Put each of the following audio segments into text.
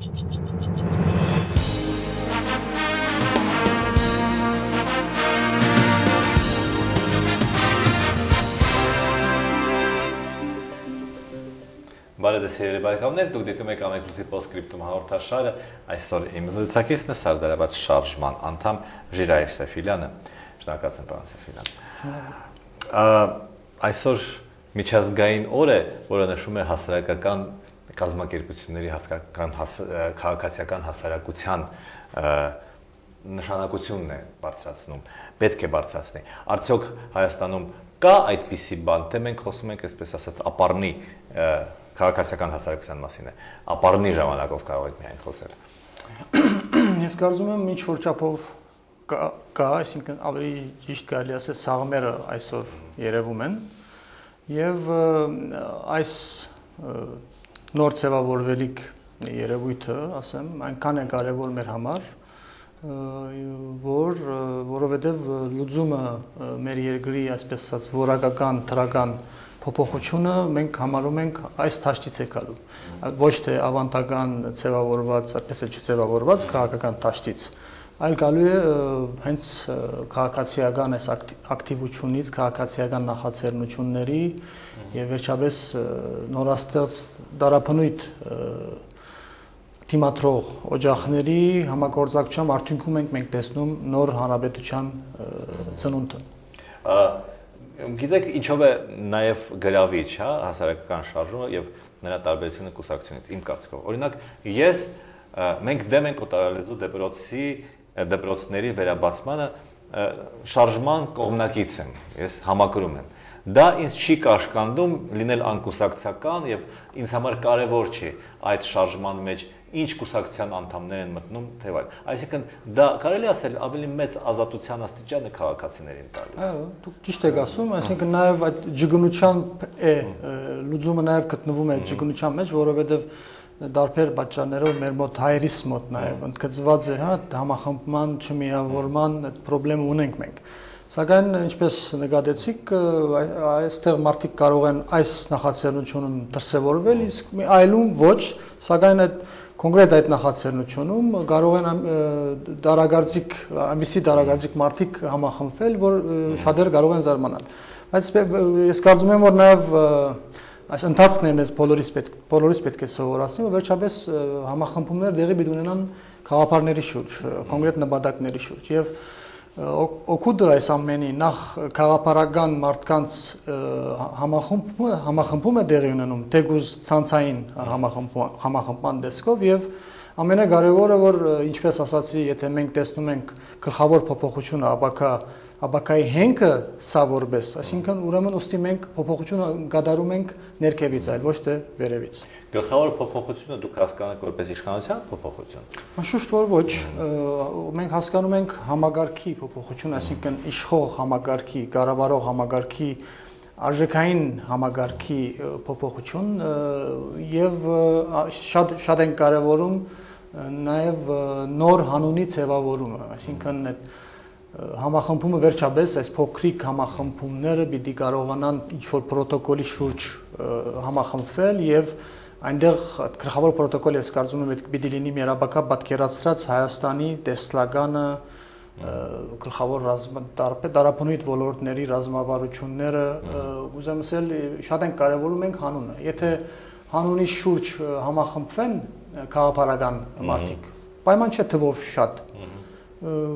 Բարև սիրելի բարեկամներ, դուք դիտում եք Ամեկլուսի Postscriptum հաղորդաշարը, այսօր իմ զրուցակիցն է Սարդարաբադ շարժման անդամ Ժիրայր Սեֆիլյանը։ Շնորհակալություն պարոն Սեֆիլյան։ Այսօր միջազգային օր է, որը նշում է հասարակական կազմակերպությունների քաղաքացիական հասարակության նշանակությունն է բարձրացնում, պետք է բարձրացնի։ Արդյոք Հայաստանում կա այդպիսի բան, թե մենք խոսում ենք, այսպես ասած, ապառնի քաղաքացիական հասարակության մասին է, ապառնի ժամանակով կարող եք միայն խոսել։ Ես կարծում եմ ինչ որ չափով կա, այսինքն ավելի ճիշտ կարելի ասել սաղմերը այսօր երևում են եւ այս նոր ձևավորվելիք երևույթը, ասեմ, այնքան է կարևոր մեր համար, որովհետեւ լուծումը մեր երկրի, այսպես ասած, որակական թրական փոփոխությունը մենք համարում ենք այս թաշտից է գալու, ոչ թե ավանդական ձևավորված, այդպես էլ չձևավորված քաղաքական թաշտից, այլ գալու է հենց քաղաքացիական այս ակտիվությունից, քաղաքացիական նախաձեռնությունների եւ վերջապես նորաստեղծ դարաբնույթ թիմադրող օջախների համագործակցության արդյունքում մենք տեսնում նոր հանրապետության ծնունդը։ Գիտեք, ինչով է նաև գրավիչ, հա, հասարակական շարժումը եւ նրա տարբերությունը կուսակցությունից, իմ կարծիքով։ Օրինակ, մենք դեմ ենք օտարալեզու դպրոցների վերաբացմանը շարժման կողմնակից եմ, ես համակրում եմ։ Դա ինձ չի կաշկանդում լինել անկուսակցական եւ ինձ համար կարեւոր չի այդ շարժման մեջ ինչ կուսակցության անդամներ են մտնում, թե այլ։ Այսինքն դա կարելի է ասել ավելի մեծ ազատության աստիճանը քաղաքացիներին տալիս։ Այո, դուք ճիշտ եք ասում, այսինքն նաև այդ ջգնության է լուծումը նաև գտնվում է ջգնության մեջ, որովհետև դարբեր պատճառներով մեր մոտ հայերիս մոտ նաև ընդգծված է, հա, համախմբման, չմիավորման այդ խնդրեմ ունենք մենք։ Սակայն ինչպես նկատեցիք, այստեղ մարդիկ կարող են այս նախաձեռնությունում դրսևորվել, իսկ այլում ոչ, սակայն այդ կոնկրետ այդ նախաձեռնությունում կարող են դարագարձիկ, ամիսի դարագարձիկ մարդիկ համախմբվել, որ շատերը կարող են զարմանալ։ Բայց ես կարծում եմ, որ նաև այս ընթացքն է մեզ բոլորիս պետք է սովորացնի, որ վերջապես համախմբումները տեղի պետք ունենան գաղափարների շուրջ, կոնկրետ նպատակների շուրջ եւ օգուտը այս ամենի նախ քաղաքապարական մարդկանց համախմբումը տեղի ունենում թեկուզ ցանցային համախմբման տեսքով եւ ամենակարևորը որ ինչպես ասացի եթե մենք տեսնում ենք գլխավոր փոփոխությունը ապակայի հենքը սա որպես այսինքն ուրեմն ուստի մենք փոփոխությունը կատարում ենք ներքևից այլ ոչ թե վերևից Գլխավոր փոփոխությունը դուք հասկանում եք որպես իշխանության փոփոխություն։ Անշուշտ որ ոչ, մենք հասկանում ենք համագարքի փոփոխություն, այսինքն իշխող համագարքի, կառավարող համագարքի, արժեքային համագարքի փոփոխություն եւ շատ են կարեւորում նաեւ նոր հանունի ձևավորումը, այսինքն այդ համախմբումը վերջապես այս փոքրիկ համախմբումները պիտի կարողանան ինչ-որ պրոտոկոլի շուրջ համախմբվել եւ այնտեղ գլխավոր պրոտոկոլը ես կարծում եմ պիտի լինի միաբակա պատկերացրած Հայաստանի տեսլականը գլխավոր դարաբնույթ ոլորտների ռազմավարությունները ուզեմ ասել շատ են կարևորում ենք հանունը եթե հանունի շուրջ համախմբվեն քաղաքապարական մարդիկ պայման չէ թվով շատ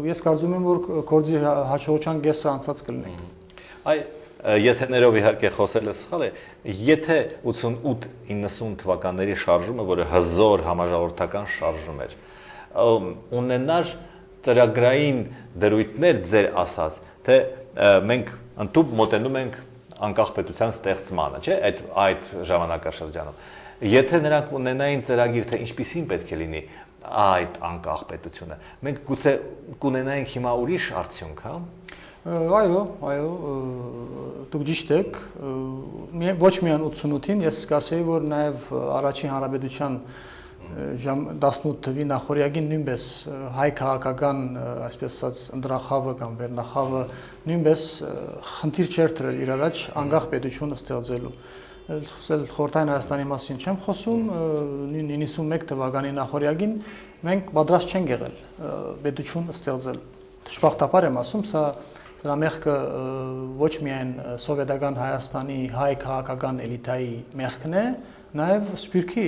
ես կարծում եմ որ գործի հաջողության կեսը անցած կլինենք Եթեներով իհարկե խոսելը սխալ է, եթե 88-90 թվականների շարժումը, որը հզոր համաժողովրդական շարժում էր, ունենար ծրագրային դրույթներ ձեր ասած, թե մենք ընդհանուր մոտենում ենք անկախ պետության ստեղծմանը, չէ՞, այդ ժամանակաշրջանում։ Եթե նրանք ունենային ծրագիր, թե ինչպիսին պետք է լինի այդ անկախ պետությունը, մենք գուցե կունենայինք հիմա ուրիշ արդյունք, հա։ Այո, դուք ճիշտ եք, ոչ միայն 88-ին, ես կասեի, որ նաև առաջին հանրապետության 18 թվի նախօրյակին նույնպես հայ քաղաքական, այսպես ասած, ընդրախավը կամ վերնախավը նույնպես խնդիր չէր դրել իր առաջ անկախ պետություն ստեղծելու։ Խորհրդային Հայաստանի մասին չեմ խոսում, 91 թվականի նախորյակին մենք պատրաստ չենք եղել պետություն ստեղծել։ Դժբախտաբար եմ ասում, սա մեղքը ոչ միայն սովետական Հայաստանի հայ քաղաքական էլիտայի մեղքն է, նաև Սփյուռքի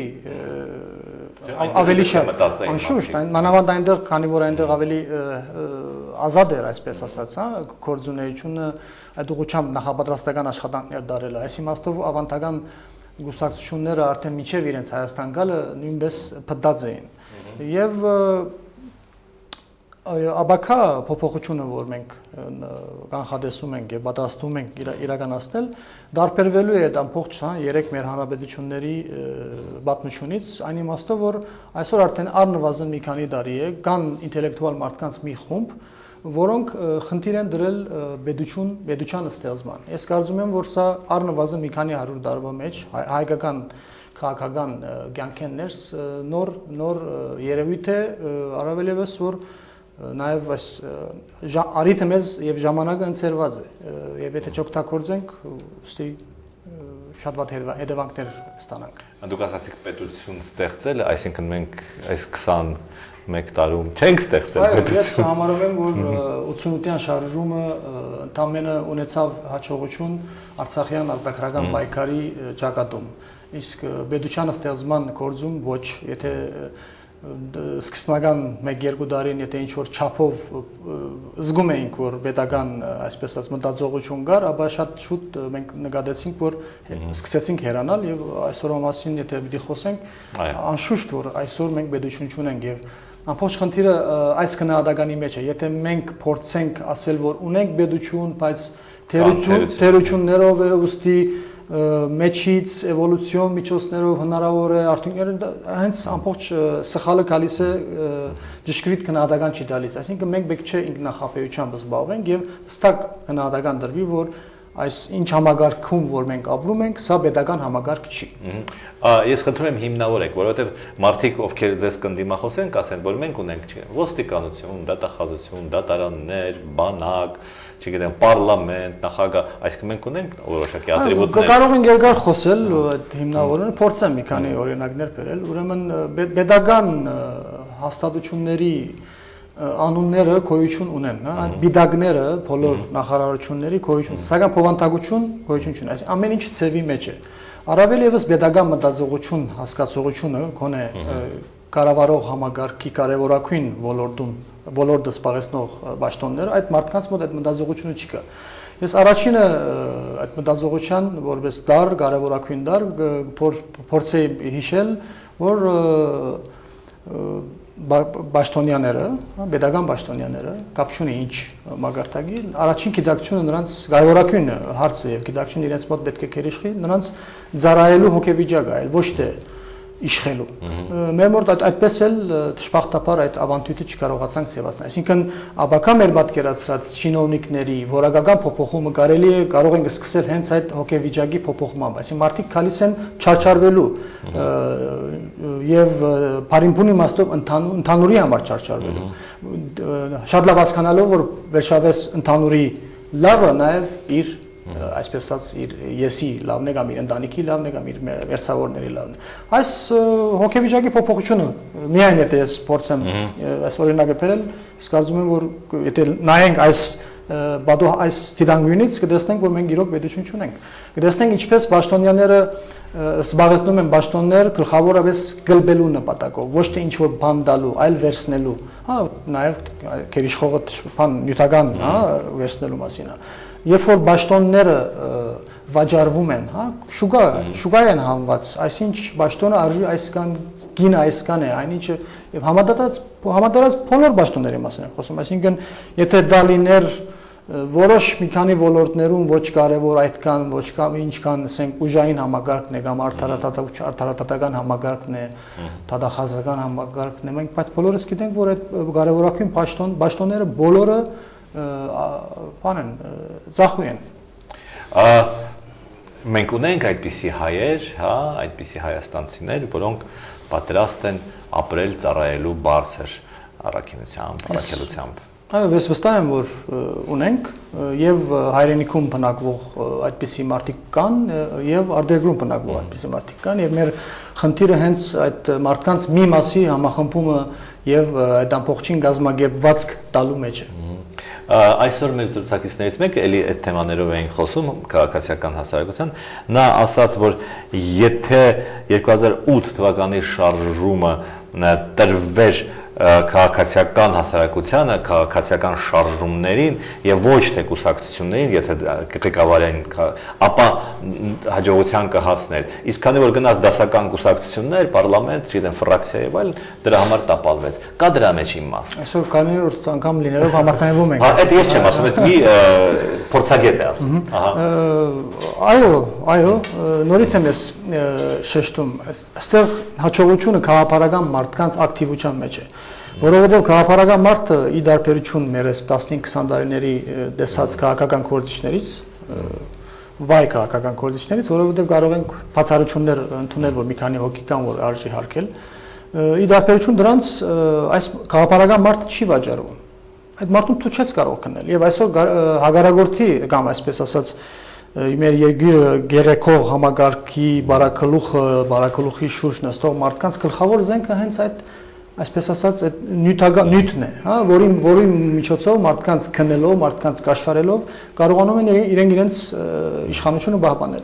ավելի շատ անշուշտ, մանավանդ այնտեղ, քանի որ այնտեղ ավելի ազատ էր, այսպես ասած, հա, գործունեությունը այդ ուղղությամբ նախապատրաստական աշխատանքներ դարել է։ Այս իմաստով ավանդական գուսակցությունները արդեն միջև իրենց Հայաստան գալը նույնպես փտած էին։ Եվ աբակա փոփոխությունը, որ մենք կանխատեսում ենք եւ պատրաստում ենք իրականացնել, դարբերվելու է այդ ամբողջ 3 մեր հանրապետությունների պատմությունից, այն իմաստով, որ այսօր արդեն առնվազն մի քանի տարի է կան ինտելեկտուալ մարդկանց մի խումբ, որոնք խնդիր են դրել պետության ստեղծման։ Ես կարծում եմ, որ սա առնվազն մի քանի 100 տարվա մեջ հայկական քաղաքական կյանքեն ներս նոր երևույթ է, առավել եւս որ նաև այս արիթը մեզ եւ ժամանակը ընձեռված է եւ եթե չօգտագործենք ուստի շատ վատ հետևանքներ ստանանք։ Դուք ասացիք պետություն ստեղծել, այսինքն մենք այս 21 տարում չենք ստեղծել պետություն։ Ես համարում եմ, որ 88-յան շարժումը ընդամենը ունեցավ հաջողություն Արցախյան ազգագրական պայքարի ճակատում։ Իսկ պետության ստեղծման գործում ոչ, եթե սկզբնական 1-2 տարին եթե ինչ-որ չափով զգում էինք, որ պետական, այսպես ասած, մտածողություն կար, ապա շատ շուտ մենք նկատեցինք, որ սկսեցինք հեռանալ եւ այսօրվա մասին եթե պիտի խոսենք, անշուշտ որ այսօր մենք պետություն չունենք եւ ամբողջ խնդիրը այս քննադատականի մեջ է, եթե մենք փորձենք ասել, որ ունենք պետություն, բայց թերություններով է ուստի մեջից էվոլյուցիոն միջոցներով հնարավոր է արդյունքները հենց ամբողջ սխալը գալիս է ճշգրիտ քննադատական չի տալիս, այսինքն մենք պետք չէ ինքնախապեյությամբ զբաղվենք եւ հստակ քննադատական դրվի, որ այս ինչ համագարկում որ մենք ապրում ենք, սա պետական համագարկ չի։ Ես խնդրում եմ հիմնավորեք, որովհետև մարդիկ ովքեր ձեզ կնդիմախոսեն, կասեն, որ մենք ունենք ոստիկանություն, դատախազություն, դատարաններ, բանակ, չգիտեմ, պարլամենտ, նախագահ, այսինքն մենք ունենք որոշակի ատրիբուտներ։ Կարող ենք երկար խոսել այդ հիմնավորումը, փորձեմ մի քանի օրինակներ բերել, ուրեմն պետական հաստատությունների անունները գոյություն ունեն, հա, այդ բիդակները բոլոր նախարարությունների գոյություն, սակայն փոխանցագություն գոյություն չունի, այսինքն ամեն ինչ ծևի մեջ է։ Առավել եւս pedagogan մտածողություն հասկացողությունը գոնե կառավարող համագարկի կարևորագույն ոլորտը սպառեցնող պաշտոնները այդ մարդկանց մոտ այդ մտածողությունը չկա։ Ես առաջինը այդ մտածողության որպես դար կարևորագույն դար փորձեի հիշել, որ Բաշտոնյաները, pedagogan բաշտոնյաները, կապ չունի ինչ մագարտակի, առաջին գիտակցությունը նրանց կարևորագույն հարցը եւ գիտակցությունը իրենց մոտ պետք է քերիշխի, նրանց ծառայելու հոգեվիճակը, այլ ոչ թե իշխելու։ Մեր մոտ այդպես էլ դժբախտաբար այդ ավանդույթը չկարողացանք ձևացնել։ Այսինքն աբակա մեր պատկերացրած չինովնիկների որակական փոփոխումը կարելի է կարող ենք սկսել հենց այդ հոգեվիճակի փոփոխմամբ, այսինքն մարդիկ գալիս են չարչարվելու եւ բարինբուն իմաստով ընդհանուրի համար չարչարվելու։ Շատ լավ հասկանալով, որ վերջապես ընդհանուրի լավը նաեւ իր այսպես ասած իր եսի լավն է կամ իր ընտանիքի լավն է կամ իր վերցավորների լավն է։ Այս հոգեվիճակի փոփոխությունը միայն եթե ես փորձեմ այս օրինակը բերել, ես կարծում եմ, որ եթե նայենք այս դիտանկյունից կտեսնենք, որ մենք իրոք պետություն չունենք։ Կտեսնենք ինչպես պաշտոնյաները զբաղեցնում են պաշտոններ գլխավորապես գլբելու նպատակով, ոչ թե ինչ-որ բան տալու, այլ վերցնելու, հա, նաև քերիշխողը բան նյութական, հա, վերցնելու մասին է։ Երբ որ պաշտոնները վաճառվում են, հա, շուկա են համված, այսինչ պաշտոնը արժի այսքան, գինը այսքան է, այնինչը եւ համատարած բոլոր պաշտոնների մասին ենք խոսում, այսինքն եթե դա լիներ որոշ մի քանի ոլորտներում ոչ կարևոր այդքան, ոչ կամ ինչքան, ասենք, ուժային համագարկն է կամ արդարադատական համագարկն է, դատախազական համագարկն է, մենք բայց բոլորս գիտենք, որ այդ կարևորագույն պաշտոնները բոլորը բան են, ծախու են։ Մենք ունենք այդպիսի հայեր, հա, այդպիսի հայաստանցիներ, որոնք պատրաստ են ապրել ծառայելու բարձր առաքինությամբ, առաքելությամբ։ Այո, ես վստահ եմ, որ ունենք եւ հայրենիքում բնակվող այդպիսի մարդիկ կան եւ արտերկրում բնակվող այդպիսի մարդիկ կան եւ մեր խնդիրը հենց այդ մարդկանց մի մասի համախմբումը եւ այդ ամբողջին գազմագերբվածք տալու մեջ է։ Այսօր մեր զրուցակիցներից մեկը էլի այդ թեմաներով էին խոսում քաղաքացիական հասարակության, նա ասաց, որ եթե 2008 թվականի շարժումը տրվեր քաղաքացիական հասարակությանը, քաղաքացիական շարժումներին եւ ոչ թե կուսակցություններին, եթե ղեկավարային, ապա հաջողության կհասներ։ Իսկ քանի որ գնաց դասական կուսակցություններ, պարլամենտ, չգիտեմ, ֆրակցիա եւ այլն, դրա համար տապալվեց։ Կա դրա մեջ իմաստ։ Այսօր քանի անգամ լինելով համաձայնվում ենք։ Այդ ես չեմ ասում, այդ մի փորձագետ է ասում։ Այո, նորից եմ ես շեշտում, այստեղ հաջողությունը քաղաքական մարդկանց ակտիվության մեջ է։ Որովհետև քաղաքական մարդը ի դարբերություն մեր 15-20 տարիների տեսած քաղաքական գործիչներից, վայ քաղաքական գործիչներից, որովհետև կարող ենք բացառություններ ընդունել, որ մի քանի հոգի կան, որ արժի հարգել, ի դարբերություն դրանց այս քաղաքական մարդը չի վաճառվում։ Այդ մարդուն դու չես կարող քննել։ Եվ այսօր հագարագործի կամ այսպես ասած մեր երկիրը գերեքող համագարկի բարակլուխի շուրջ նստող մարդկանց գլխավոր զենքը հենց այդ այսպես ասած այդ նյութն է, հա, որի միջոցով մարդկանց քննելով, մարդկանց կաշառելով կարողանում են իրենց իշխանությունը պահպանել։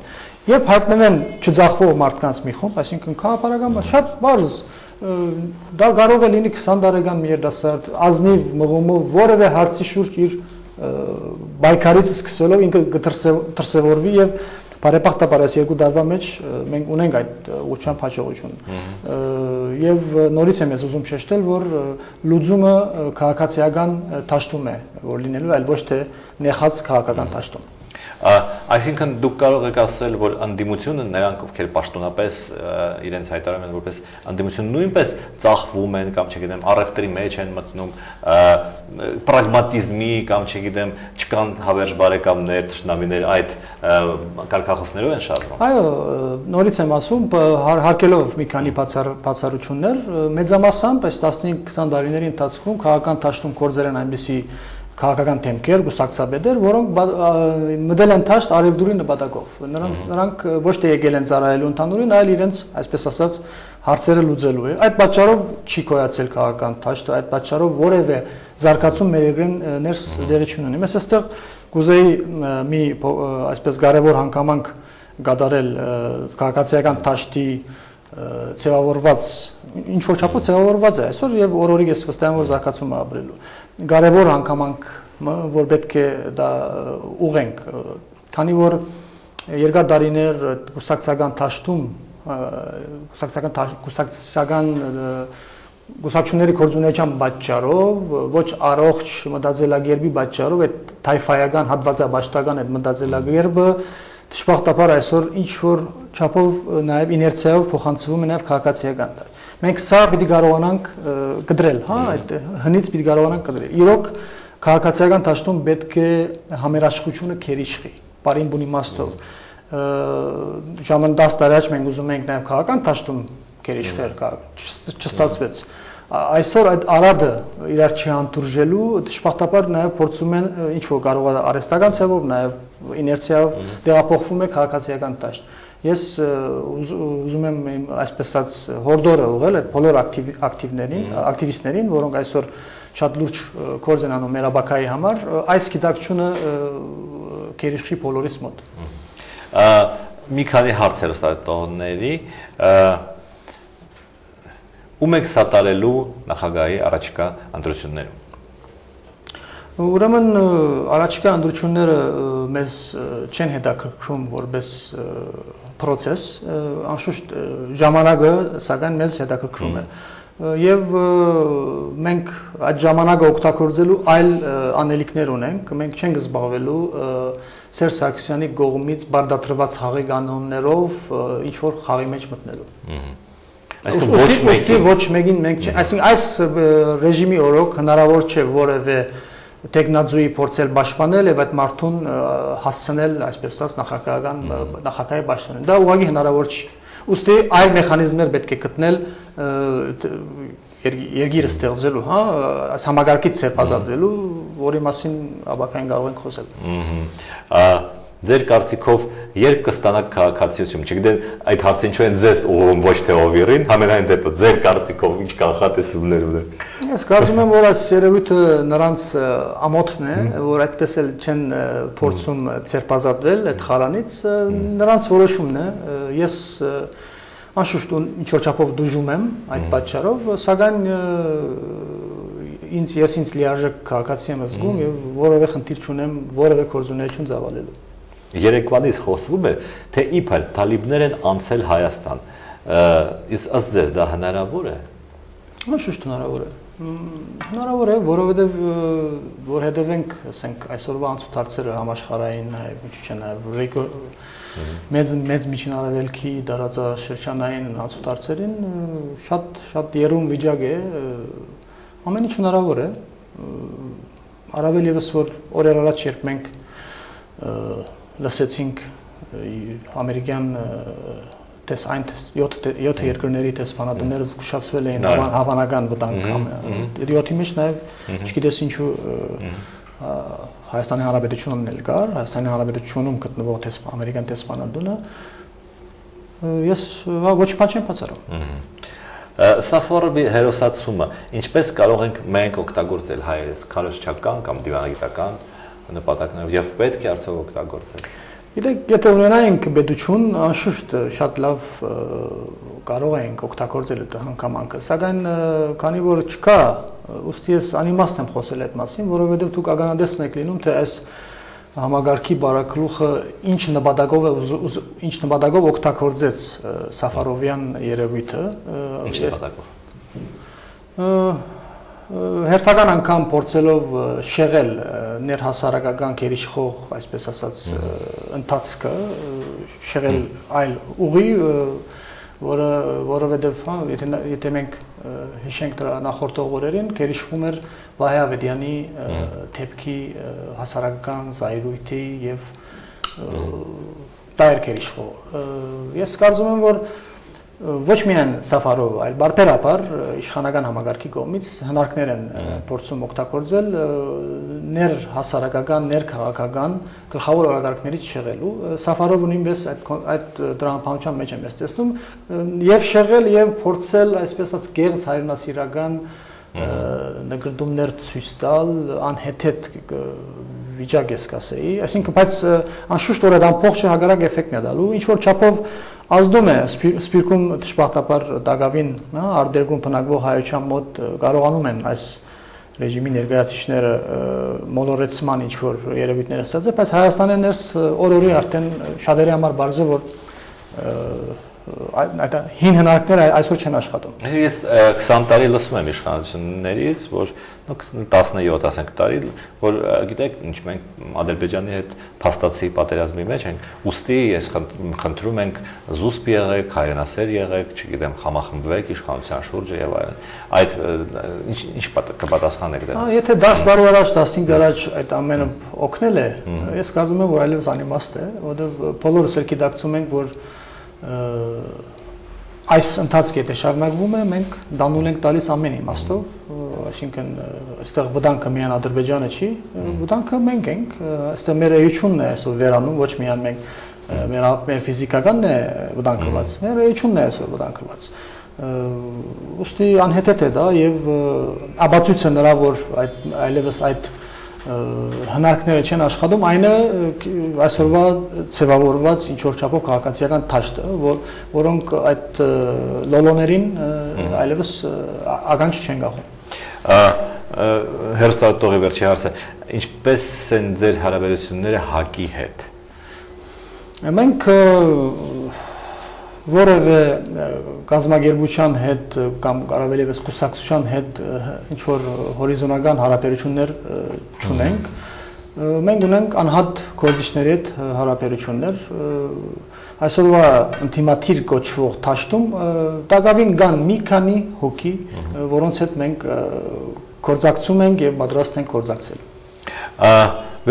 Երբ հայտնվեն չձախվող մարդկանց մի խումբ, այսինքն քաղաքական շատ բարձ դա կարող է լինի 20 տարեկան մի երիտասարդ, ազնիվ մղումով որևէ հարցի շուրջ իր բայկարից սկսվելով ինքը կդրսևորվի եւ բարեբախտաբար այս երկու տարվա մեջ մենք ունենք այդ ուղղությամբ հաջողություն։ Եվ նորից եմ ես ուզում շեշտել, որ լուծումը քաղաքացիական դաշտում է, որ լինելու, այլ ոչ թե նեխած քաղաքական դաշտում։ Այսինքն դուք կարող եք ասել, որ անդիմությունը նրանք, ովքեր պաշտոնապես իրենց հայտարարում են որպես անդիմություն, նույնպես ծախվում են կամ չգիտեմ, առևտրի մեջ են մտնում, պրագմատիզմի կամ չգիտեմ, չկան հավերժ բարեկամներ, թշնամիներ, այդ կարգախոսներով են շարժվում։ Այո, նորից եմ ասում, հարկելով մի քանի բացառություններ, մեծամասամբ այս 15-20 տարիների ընթացքում քաղաքական դաշտում կորձեր են այնպիսի քաղաքական թեմքեր, գուսակցաբեդեր, որոնք մտել են դաշտ արևդուրի նպատակով։ Նրանք ոչ թե եկել են ծառայելու ընդհանուրին, այլ իրենց, այսպես ասած, հարցերը լուծելու է։ Այդ պատճառով չի կոյացել քաղաքական դաշտը, այդ պատճառով որևէ զարգացում մեր երկրին ներս դեղի չունի։ Ես այստեղ կուզեի մի այսպես կարևոր հանգամանք կատարել քաղաքացիական դաշտի ձևավորված ինչ որ չափով ձևավորված է այսօր եւ օրորիկ ես վստահ եմ որ զարգացումը ապրելու կարևոր հանգամանք որ պետք է դա ուղենք քանի որ երկար տարիներ կուսակցական դաշտում կուսակցությունների կորձունեության պատճառով ոչ առողջ մտածելակերպի պատճառով այդ թայֆայական հատվածաբաշխական այդ մտածելակերպը դժբախտաբար այսօր ինչ որ չափով նաև իներցիայով փոխանցվում է նաև քաղաքացիական դաշտ։ Մենք սա պիտի կարողանանք կտրել, հա, այդ հնից պիտի կարողանանք կտրել։ Իրոք քաղաքացիական դաշտում պետք է համերաշխությունը քերիշխի, բարին բուն իմաստով։ Ժամանակ 10 տարի առաջ մենք ուզում ենք նաև քաղաքական դաշտում քերիշխել, չստացվեց։ Այսօր այդ արադը իրար չհանդուրժելու դժբախտաբար նաև փորձում են ինչ որ կարող է արհեստական ցավով նաև իներցիայով տեղափոխվում է քաղաքացիական դաշտ։ Ես ուզում եմ այսպես ասած հորդորը ուղղել այդ բոլոր ակտիվիստներին, որոնք այսօր շատ լուրջ գործ են անում մեր աբակայի համար, այս գիտակցությունը քերիշխի բոլորիս մոտ։ Մի քանի հարցեր ստատողների ում եք սատարելու նախագահի առաջիկա ընտրություններում։ Ուրեմն առաջիկա ընտրությունները մեզ չեն հետաքրքրում որպես process, անշուշտ ժամանակը սակայն մեզ հետաքրքրում է։ Եվ մենք այդ ժամանակը օգտագործելու այլ անելիքներ ունենք, մենք չենք զբաղվելու Սերժ Սարգսյանի կողմից բարդատրված խաղի կանոններով ինչ որ խաղի մեջ մտնելու։ Այսինքն ոչ մեկին մենք այսինքն այս ռեժիմի օրոք հնարավոր չէ որևէ տեխնազուի փորձել պաշտպանել եւ այդ մարդուն հասցնել այսպես ասած նախագահի պաշտոնին։ Դա ուղղակի հնարավոր չի։ Ուստի այլ մեխանիզմներ պետք է գտնել երգիրը ստեղծելու, հա, այս համագարկից ցերպազատվելու, որի մասին աբակային կարող ենք խոսել։ Ձեր կարծիքով երբ կստանաք քաղաքացիություն, չգիտեմ այդ հարցը ինչու են ձեզ ուղղում ոչ թե Օվիրին, համենայն դեպս ձեր կարծիքով ինչ կանխատեսումներ ունեք։ Ես կարծում եմ, որ այս երևույթը նրանց ամոթն է, որ այդպես էլ չեն փորձում ցերպազատվել այդ խարանից, նրանց որոշումն է։ Ես անշուշտ ինչ որ չափով դժում եմ այդ պատճառով, սակայն ես ինձ լիարժեք քաղաքացի եմ զգում եւ որևէ խնդիր չունեմ որևէ գործունեություն ծավալելու։ Երեկվանից խոսվում է, թե իբր թալիբներ են անցել Հայաստան։ Ըստ ձեզ դա հնարավոր է։ Անշուշտ հնարավոր է։ Հնարավոր է, որովհետեւ որ հետևենք, ասենք, այսօրվա անցուդարձերը համաշխարհային, նաեւ ինչու՞ չէ, նաեւ մեծ միջին արևելքի դարաձաշրջանային անցուդարձերին շատ երում վիճակ է, ամեն ինչ հնարավոր է։ Առավել եւս որ օրեր առաջ երբ մենք լսեցինք ամերիկյան այն 7 երկրների տեսփանատները զգուշացվել էին հավանական վտանգ 7-ի մեջ նաև չգիտես ինչու Հայաստանի Հանրապետությունն էլ կար, Հայաստանի Հանրապետությունում գտնվող ամերիկյան տեսփանատունը ես ոչ բան չեմ բացառում։ Սաֆարովի հերոսացումը ինչպես կարող ենք մենք օգտագործել հայերս քարոզչական կամ դիվանագիտական նպատակներով եւ պետք է արդյոք օգտագործել։ Գիտեք, եթե ունենայինք պետություն, անշուշտ շատ լավ կարող ենք օգտագործել այդ հանգամանքը, սակայն քանի որ չկա, ուստի ես անիմաստ եմ խոսել այդ մասին, որովհետեւ դուք ականատեսն եք լինում, թե այս համագարկի բարակլուխը ինչ նպատակով օգտագործեց Սաֆարովյան երևույթը։ Ինչ նպատակով։ Հերթական անգամ փորձելով շեղել ներհասարակական գերիշխող, այսպես ասած, ընթացքը, շեղել այլ ուղի, որովհետև եթե մենք հիշենք դրա նախորդ օրերին, գերիշխում էր Վահե Ավետյանի դեպքի հասարակական զայրույթի եւ դա էր գերիշխող։ Ես կարծում եմ, որ ոչ միայն Սաֆարովը, այլ բարբերաբար իշխանական համագարկի կողմից հնարքներ են փորձում օգտագործել ներհասարակական, ներքաղաքական գլխավոր օրակարգներից շեղելու։ Սաֆարովը նույնպես այդ դրամապանության մեջ եմ տեսնում եւ շեղել եւ փորձել, այսպես ասած, գեղձ հայրենասիրական նկրտումներ ցույց տալ, անհեթեթ վիճակ ես կասեի, այսինքն բայց անշուշտ որ այդ ամբողջը հակառակ էֆեկտն է տալու, ինչ որ չափով ազդում է Սպիրկում դժբախտաբար Դագավին, արտերկրում բնակվող հայության մոտ կարողանում են այս ռեժիմի ներկայացուցիչները մոլորեցման ինչ որ երևույթներ ստացել, բայց Հայաստանի ներս օր-օրի արդեն շատերի համար բարձ է որ այդ հին հնարքները այսօր չեն աշխատում։ Ես 20 տարի լսում եմ իշխանություններից, որ 17 ասենք տարի, որ գիտեք, ինչ մենք Ադրբեջանի հետ փաստացի պատերազմի մեջ ենք, ուստի ես խնդրում ենք զուսպ եղեք, հայրենասեր եղեք, չգիտեմ, խմախմբվեք իշխանության շուրջը եւ այլն։ Այդ ինչ կպատասխանեք դրա։ Եթե 10 տարի առաջ, 15 առաջ այդ ամենը օգնել է, ես կարծում եմ, որ այլևս անիմաստ է, որովհետեւ բոլորս էլ գիտակցում ենք, որ այս ընթացքը եթե շարունակվում է, մենք դանուլ ենք տալիս ամեն իմաստով, այսինքն այստեղ վտանգը միայն Ադրբեջանը չի, վտանգը մենք ենք, այստեղ մեր էությունն է այսօր վերանում, ոչ միայն մենք մեր ֆիզիկականն է վտանգված, մեր էությունն է այսօր վտանգված։ Ուստի անհեթեթ է դա եւ աբացույցը նրա, որ այլևս այդ հնարքները չեն աշխատում, այն է այսօրվա ձևավորված ինչ որ չափով քաղաքացիական թաշտը, որոնք այդ լոլոներին այլևս ականջ չեն գաղում։ Հերոստատողի վերջի հարցը, ինչպես են ձեր հարաբերությունները ՀԱԿ-ի հետ։ Մենք որևէ կազմակերպության հետ կամ կարելի է կուսակցության հետ ինչ որ հորիզոնական հարաբերություններ չունենք, մենք ունենք անհատ գործիչների հետ հարաբերություններ, այսօրվա ինտիմատիր կոչվող դաշտում դակավին կան մի քանի հոգի, որոնց հետ մենք գործակցում ենք եւ պատրաստ ենք գործակցել։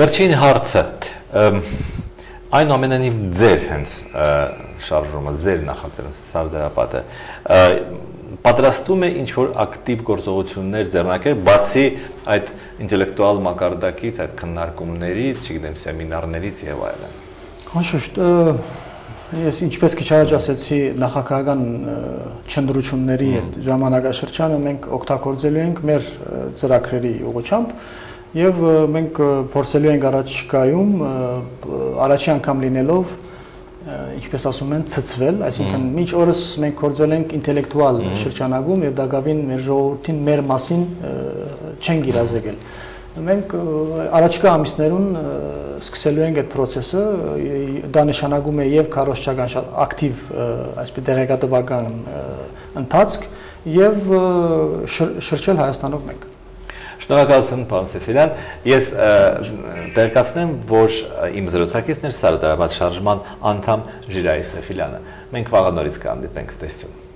Վերջին հարցը այնուամենայնիվ ձեր հենց շարժումը, ձեր նախաձեռնությունը Սարդարապատը պատրաստում է ինչ-որ ակտիվ գործողություններ ձեռնարկել, բացի այդ ինտելեկտուալ մակարդակից, այդ քննարկումներից, չգիտեմ, սեմինարներից եւ այլն։ Անշուշտ, ես ինչպես քիչ առաջ ասացի, նախագահական չնդրությունների այդ ժամանակաշրջանը մենք օգտագործելու ենք մեր ծրագրերի ուղղությամբ եւ մենք փորձելու ենք առաջիկայում առաջի անգամ լինելով ինչպես ասում են ցծվել, այսինքն մինչ օրս մենք կորձել ենք ինտելեկտուալ շրջանագում եւ դակավին մեր ժողովրդին մեր մասին չեն գիրազեկել։ Մենք առաջիկա ամիսներուն սկսելու ենք այդ process-ը, դա նշանակում է եւ քարոզչական շատ ակտիվ, այսպես դեղեկատվական ընթացք եւ շրջել Հայաստանով մենք։ Շնորհակալություն, պարոն Սեֆիրյան։ Ես տեղեկացնեմ, որ իմ զրուցակիցն էր Սարդարապատ շարժման անդամ Ժիրայր Սեֆիլյանը։ Մենք վաղը նորից կհանդիպենք, տեսություն։